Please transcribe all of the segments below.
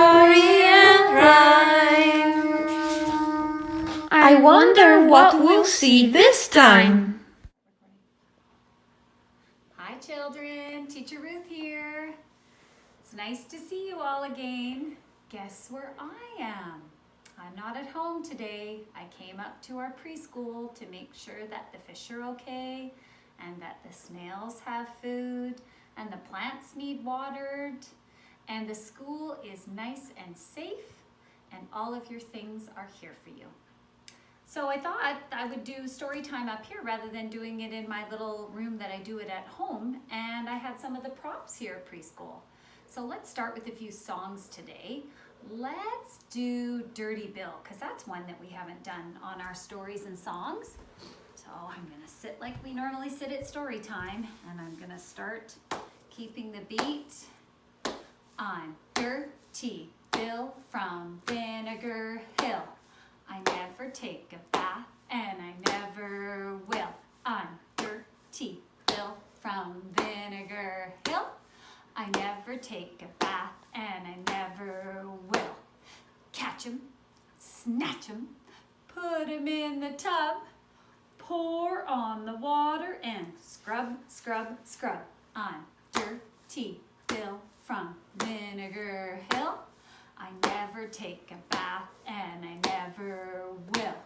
story and rhyme. I wonder what we'll see this time. Hi children, Teacher Ruth here. It's nice to see you all again. Guess where I am? I'm not at home today. I came up to our preschool to make sure that the fish are okay and that the snails have food and the plants need watered and the school is nice and safe and all of your things are here for you. So I thought I would do story time up here rather than doing it in my little room that I do it at home, and I had some of the props here at preschool. So let's start with a few songs today. Let's do Dirty Bill, because that's one that we haven't done on our stories and songs. So I'm gonna sit like we normally sit at story time, and I'm gonna start keeping the beat. I'm Dirty Bill from Vinegar Hill. I never take a bath and I never will. I'm Dirty Bill from Vinegar Hill. I never take a bath and I never will. Catch 'em, snatch 'em, put 'em in the tub, pour on the water and scrub, scrub, scrub. I'm Dirty Bill from Vinegar Hill. I never take a bath and I never will.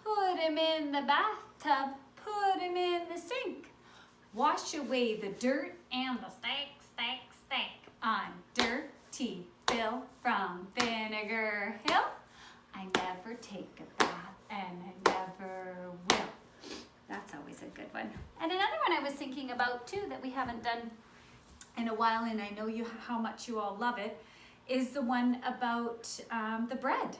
Put him in the bathtub, put him in the sink. Wash away the dirt and the stank, stank, stank. I'm Dirty Bill from Vinegar Hill. I never take a bath and I never will. That's always a good one. And another one I was thinking about too that we haven't done in a while, and I know how much you all love it, is the one about the bread.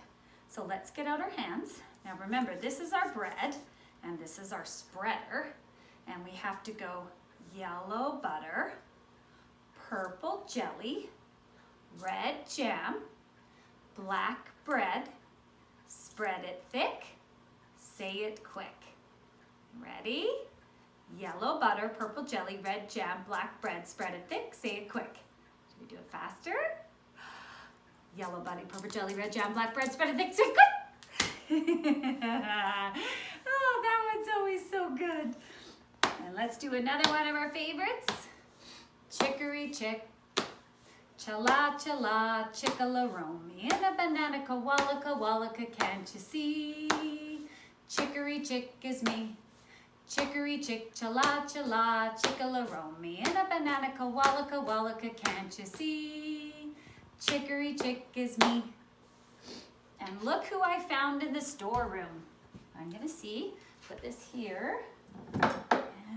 So let's get out our hands. Now remember, this is our bread and this is our spreader. And we have to go yellow butter, purple jelly, red jam, black bread, spread it thick, say it quick. Ready? Yellow butter, purple jelly, red jam, black bread, spread it thick, say it quick. Should we do it faster? Yellow butter, purple jelly, red jam, black bread, spread it thick, say it quick. Oh, that one's always so good. And let's do another one of our favorites. Chicory chick, chala chala, chickalaromi, in a banana kawalaka wallaka, can't you see? Chicory chick is me. Chicory chick, chala chala, chickalaromi, in a banana kawalaka wallaka, can't you see? Chicory chick is me. And look who I found in the storeroom. I'm gonna put this here.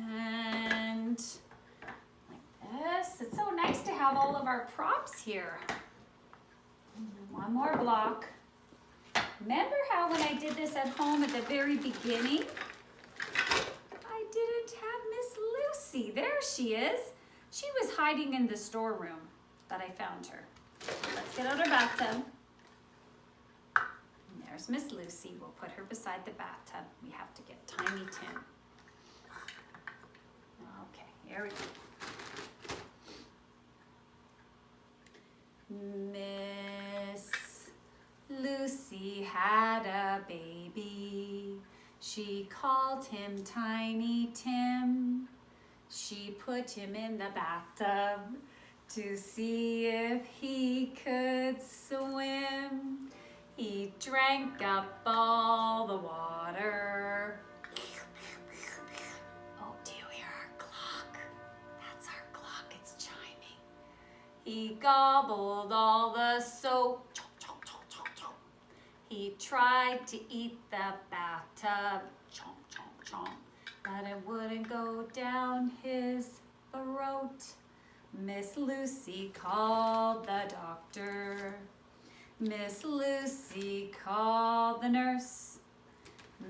And like this. It's so nice to have all of our props here. One more block. Remember how when I did this at home at the very beginning, I didn't have Miss Lucy. There she is. She was hiding in the storeroom, but I found her. Let's get out our bathtub. And there's Miss Lucy. We'll put her beside the bathtub. We have to get Tiny Tim. Okay, here we go. Miss Lucy had a baby. She called him Tiny Tim. She put him in the bathtub to see if he could swim. He drank up all the water. Oh, do you hear our clock? That's our clock, it's chiming. He gobbled all the soap. Chomp, chomp, chomp, chomp, chomp. He tried to eat the bathtub. Chomp, chomp, chomp. But it wouldn't go down his throat. Miss Lucy called the doctor. Miss Lucy called the nurse.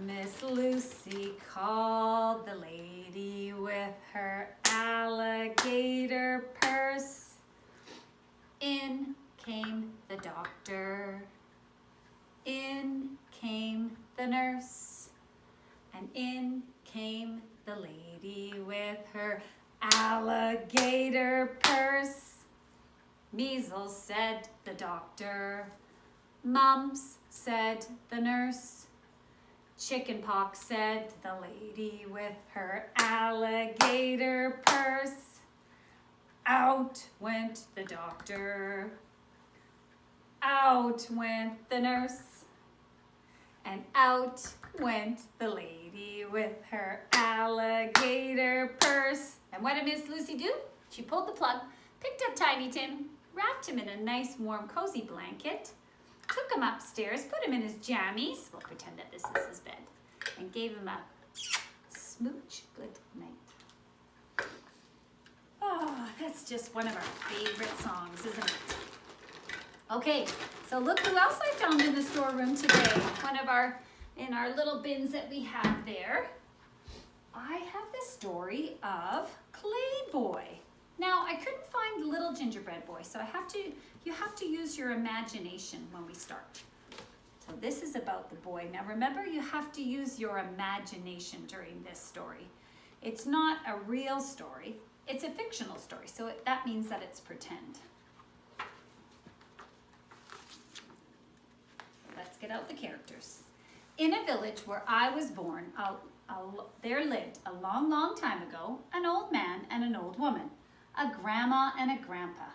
Miss Lucy called the lady with her alligator purse. In came the doctor. In came the nurse. And in came the lady with her alligator purse. Measles, said the doctor. Mumps, said the nurse. Chickenpox, said the lady with her alligator purse. Out went the doctor. Out went the nurse. And out went the lady with her alligator purse. And what did Miss Lucy do? She pulled the plug, picked up Tiny Tim, wrapped him in a nice warm cozy blanket, took him upstairs, put him in his jammies, we'll pretend that this is his bed, and gave him a smooch good night. Oh, that's just one of our favorite songs, isn't it? Okay, so look who else I found in the storeroom today. In our little bins that we have there. I have the story of Clay Boy. Now, I couldn't find Little Gingerbread Boy, so you have to use your imagination when we start. So this is about the boy. Now remember, you have to use your imagination during this story. It's not a real story, it's a fictional story, so that means that it's pretend. Let's get out the characters. In a village where I was born, there lived a long, long time ago an old man and an old woman, a grandma and a grandpa.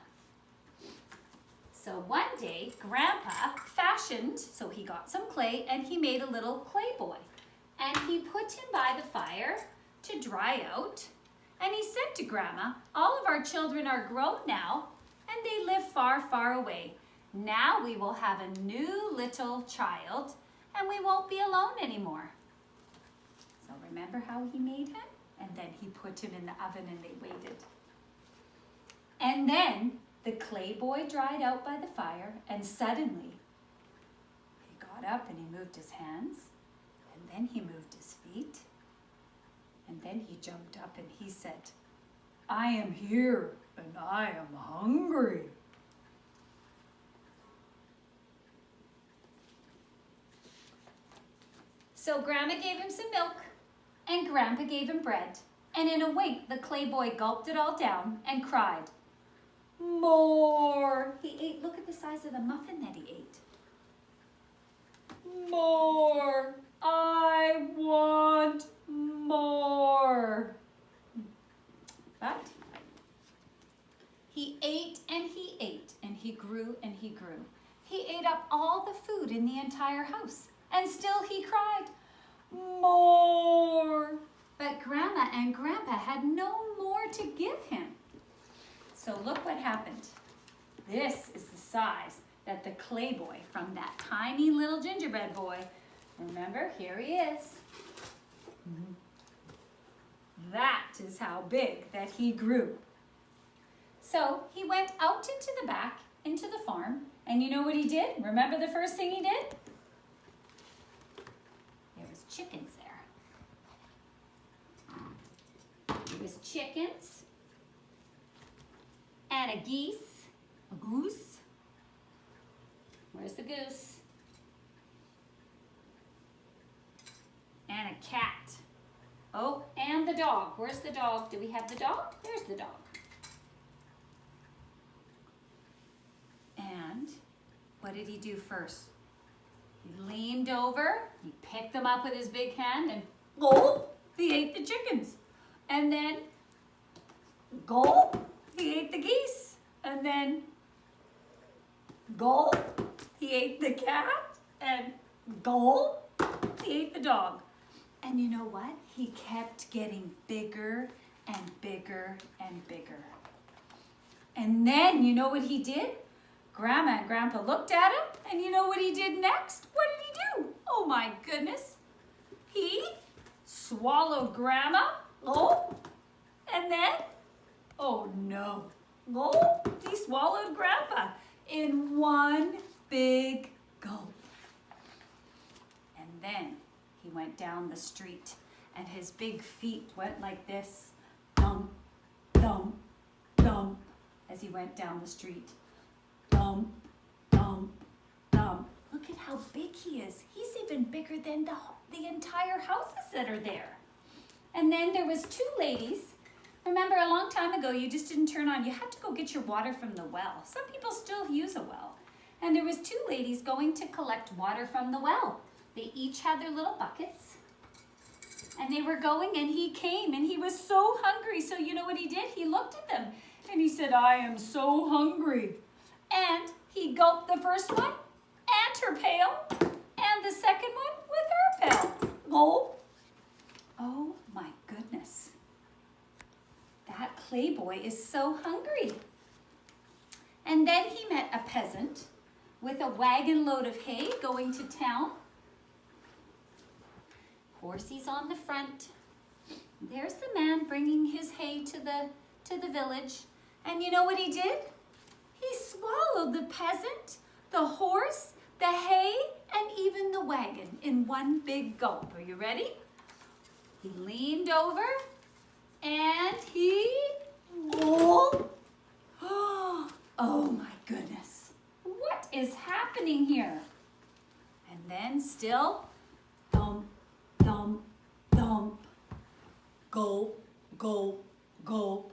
So one day, Grandpa fashioned, so he got some clay and he made a little clay boy. And he put him by the fire to dry out. And he said to Grandma, all of our children are grown now and they live far, far away. Now we will have a new little child and we won't be alone anymore. So remember how he made him? And then he put him in the oven and they waited. And then the clay boy dried out by the fire and suddenly he got up and he moved his hands and then he moved his feet and then he jumped up and he said, I am here and I am hungry. So Grandma gave him some milk and Grandpa gave him bread. And in a wink, the clay boy gulped it all down and cried, more. He ate, look at the size of the muffin that he ate. More. I want more. But he ate and he ate and he grew and he grew. He ate up all the food in the entire house. And still he cried, more. But Grandma and Grandpa had no more to give him. So look what happened. This is the size that the clay boy from that tiny little gingerbread boy, remember, here he is. That is how big that he grew. So he went out into the back, into the farm, and you know what he did? Remember the first thing he did? There was chickens there. There was chickens and a geese, a goose. Where's the goose? And a cat. Oh, and the dog. Where's the dog? Do we have the dog? There's the dog. And what did he do first? He leaned over, he picked them up with his big hand, and gulp, he ate the chickens. And then gulp, he ate the geese. And then gulp, he ate the cat. And gulp, he ate the dog. And you know what? He kept getting bigger and bigger and bigger. And then, you know what he did? Grandma and Grandpa looked at him, and you know what he did next? What did he do? Oh my goodness. He swallowed Grandma, oh, and then, oh no, oh, he swallowed Grandpa in one big gulp. And then he went down the street, and his big feet went like this, thump, thump, thump, as he went down the street. Thump, thump, thump. Look at how big he is. He's even bigger than the entire houses that are there. And then there was two ladies Remember, a long time ago, you just didn't turn on. You had to go get your water from the well. Some people still use a well. And there was two ladies going to collect water from the well. They each had their little buckets. And they were going, and he came, and he was so hungry. So you know what he did? He looked at them, and he said, I am so hungry. And he gulped the first one, and her pail, and the second one with her pail. Gulp. Oh my goodness. That clay boy is so hungry. And then he met a peasant with a wagon load of hay going to town. Horsey's on the front. There's the man bringing his hay to the village. And you know what he did? He swallowed the peasant, the horse, the hay, and even the wagon in one big gulp. Are you ready? He leaned over and he gulped. Oh my goodness. What is happening here? And then still, thump, thump, thump, gulp, gulp, gulp.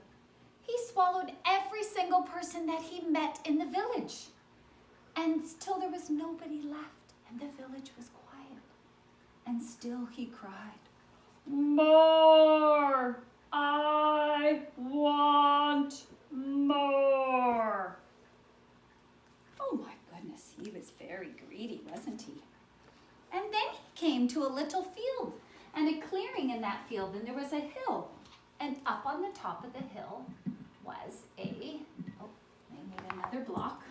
He swallowed every single person that he met in the village until there was nobody left and the village was quiet. And still he cried, more! I want more! Oh my goodness, he was very greedy, wasn't he? And then he came to a little field and a clearing in that field, and there was a hill. And up on the top of the hill was they made another block.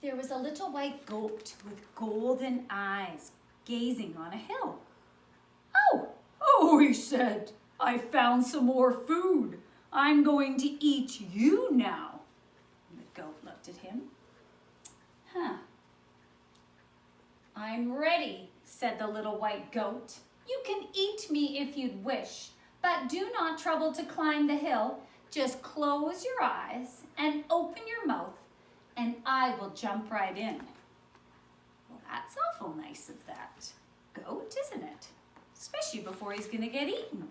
There was a little white goat with golden eyes gazing on a hill. Oh, he said, I found some more food. I'm going to eat you now. And the goat looked at him. I'm ready, said the little white goat. You can eat me if you'd wish, but do not trouble to climb the hill. Just close your eyes and open your mouth, and I will jump right in. Well, that's awful nice of that goat, isn't it? Especially before he's going to get eaten.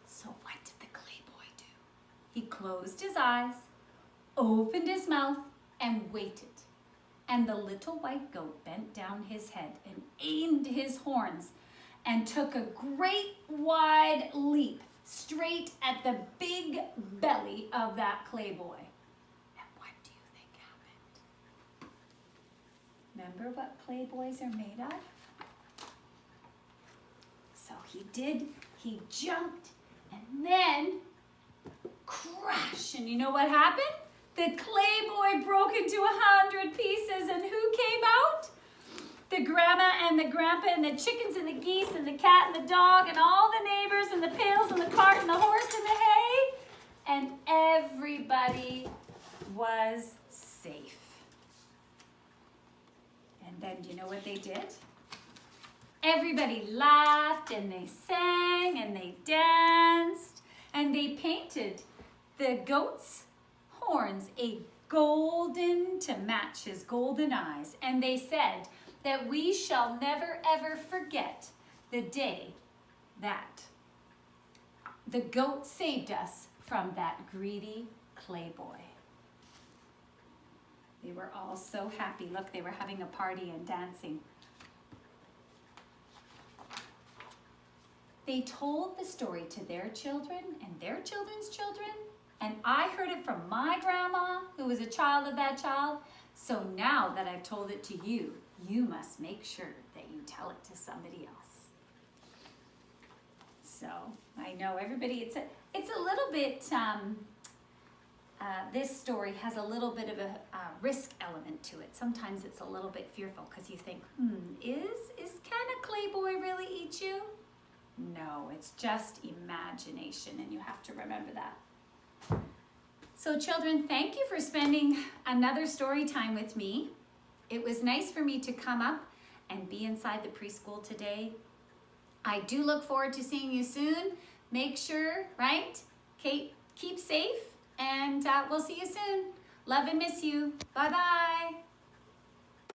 So what did the clay boy do? He closed his eyes, opened his mouth, and waited. And the little white goat bent down his head and aimed his horns and took a great wide leap straight at the big belly of that clay boy. And what do you think happened? Remember what clay boys are made of? So he jumped, and then crash. And you know what happened? The clay boy broke into 100 pieces, and who came out? The grandma and the grandpa and the chickens and the geese and the cat and the dog and all the neighbors and the pails and the cart and the horse and the hay. And everybody was safe. And then do you know what they did? Everybody laughed and they sang and they danced and they painted the goat's horns a golden to match his golden eyes. And they said that we shall never ever forget the day that the goat saved us from that greedy clay boy. They were all so happy. Look, they were having a party and dancing. They told the story to their children and their children's children. And I heard it from my grandma, who was a child of that child. So now that I've told it to you, you must make sure that you tell it to somebody else. So I know everybody, it's a little bit, this story has a little bit of a risk element to it. Sometimes it's a little bit fearful because you think, can a clay boy really eat you? No, it's just imagination, and you have to remember that. So children, thank you for spending another story time with me. It was nice for me to come up and be inside the preschool today. I do look forward to seeing you soon. Make sure, right? Keep safe, and we'll see you soon. Love and miss you. Bye-bye.